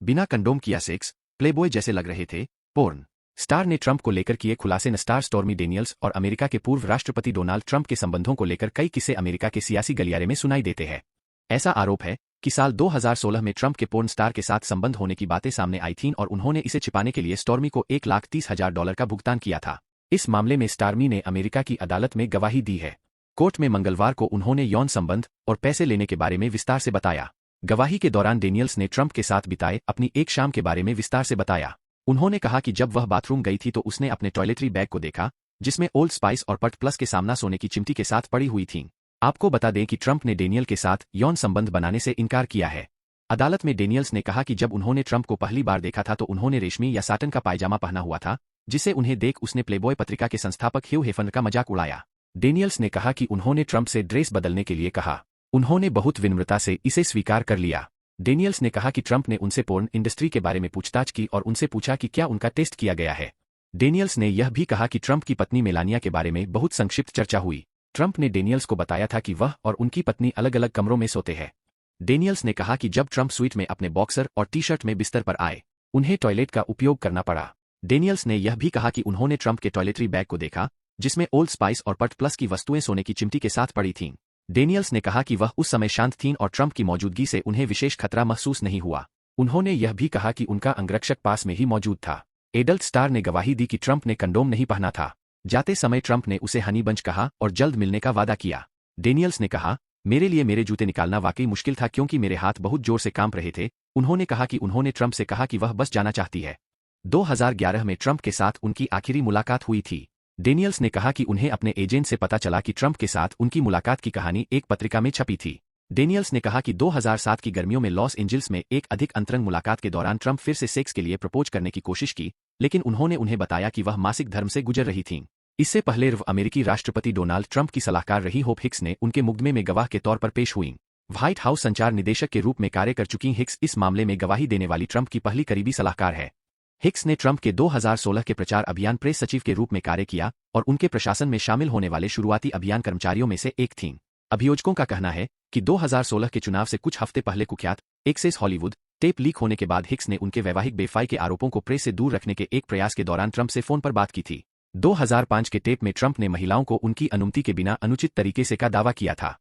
बिना कंडोम किया sex, Playboy जैसे लग रहे थे। पोर्न स्टार ने ट्रंप को लेकर किए खुलासे। स्टार स्टॉर्मी डेनियल्स और अमेरिका के पूर्व राष्ट्रपति डोनाल्ड ट्रंप के संबंधों को लेकर कई किस्से अमेरिका के सियासी गलियारे में सुनाई देते हैं। ऐसा आरोप है कि साल 2016 में ट्रंप के पोर्न स्टार के साथ संबंध होने की बातें सामने आई थीं और उन्होंने इसे छिपाने के लिए स्टॉर्मी को $1,30,000 का भुगतान किया था। इस मामले में स्टॉर्मी ने अमेरिका की अदालत में गवाही दी है। कोर्ट में मंगलवार को उन्होंने यौन संबंध और पैसे लेने के बारे में विस्तार से बताया। गवाही के दौरान डेनियल्स ने ट्रंप के साथ बिताए अपनी एक शाम के बारे में विस्तार से बताया। उन्होंने कहा कि जब वह बाथरूम गई थी तो उसने अपने टॉयलेटरी बैग को देखा जिसमें ओल्ड स्पाइस और पट प्लस के सामना सोने की चिमटी के साथ पड़ी हुई थीं। आपको बता दें कि ट्रंप ने डेनियल के साथ यौन संबंध बनाने से इनकार किया है। अदालत में डेनियल्स ने कहा कि जब उन्होंने ट्रंप को पहली बार देखा था तो उन्होंने रेशमी या साटन का पायजामा पहना हुआ था, जिसे उन्हें देख उसने प्लेबॉय पत्रिका के संस्थापक ह्यू हेफनर का मजाक उड़ाया। डेनियल्स ने कहा कि उन्होंने ट्रंप से ड्रेस बदलने के लिए कहा। उन्होंने बहुत विनम्रता से इसे स्वीकार कर लिया। डेनियल्स ने कहा कि ट्रंप ने उनसे पोर्न इंडस्ट्री के बारे में पूछताछ की और उनसे पूछा कि क्या उनका टेस्ट किया गया है। डेनियल्स ने यह भी कहा कि ट्रंप की पत्नी मेलानिया के बारे में बहुत संक्षिप्त चर्चा हुई। ट्रंप ने डेनियल्स को बताया था कि वह और उनकी पत्नी अलग अलग कमरों में सोते हैं। डेनियल्स ने कहा कि जब ट्रंप स्वीट में अपने बॉक्सर और टी शर्ट में बिस्तर पर आए, उन्हें टॉयलेट का उपयोग करना पड़ा। डेनियल्स ने यह भी कहा कि उन्होंने ट्रंप के टॉयलेटरी बैग को देखा जिसमें ओल्ड स्पाइस और पट प्लस की वस्तुएं सोने की चिमटी के साथ पड़ी थीं। डेनियल्स ने कहा कि वह उस समय शांत थीं और ट्रंप की मौजूदगी से उन्हें विशेष खतरा महसूस नहीं हुआ। उन्होंने यह भी कहा कि उनका अंगरक्षक पास में ही मौजूद था। एडल्ट स्टार ने गवाही दी कि ट्रंप ने कंडोम नहीं पहना था। जाते समय ट्रंप ने उसे हनी बंच कहा और जल्द मिलने का वादा किया। डेनियल्स ने कहा, मेरे लिए मेरे जूते निकालना वाकई मुश्किल था क्योंकि मेरे हाथ बहुत जोर से कांप रहे थे। उन्होंने कहा कि उन्होंने ट्रंप से कहा कि वह बस जाना चाहती है। 2011 में ट्रंप के साथ उनकी आखिरी मुलाकात हुई थी। डेनियल्स ने कहा कि उन्हें अपने एजेंट से पता चला कि ट्रंप के साथ उनकी मुलाकात की कहानी एक पत्रिका में छपी थी। डेनियल्स ने कहा कि 2007 की गर्मियों में लॉस एंजिल्स में एक अधिक अंतरंग मुलाकात के दौरान ट्रंप फिर से सेक्स के लिए प्रपोज करने की कोशिश की, लेकिन उन्होंने उन्हें बताया कि वह मासिक धर्म से गुजर रही थीं। इससे पहले अमेरिकी राष्ट्रपति डोनाल्ड ट्रंप की सलाहकार रही होप हिक्स ने उनके मुकदमे में गवाह के तौर पर पेश हुईं। व्हाइट हाउस संचार निदेशक के रूप में कार्य कर चुकी हिक्स इस मामले में गवाही देने वाली ट्रंप की पहली करीबी सलाहकार है। हिक्स ने ट्रंप के 2016 के प्रचार अभियान प्रेस सचिव के रूप में कार्य किया और उनके प्रशासन में शामिल होने वाले शुरुआती अभियान कर्मचारियों में से एक थीं। अभियोजकों का कहना है कि 2016 के चुनाव से कुछ हफ्ते पहले कुख्यात एक्सेस हॉलीवुड टेप लीक होने के बाद हिक्स ने उनके वैवाहिक बेवफाई के आरोपों को प्रेस से दूर रखने के एक प्रयास के दौरान ट्रंप से फोन पर बात की थी। 2005 के टेप में ट्रंप ने महिलाओं को उनकी अनुमति के बिना अनुचित तरीके से का दावा किया था।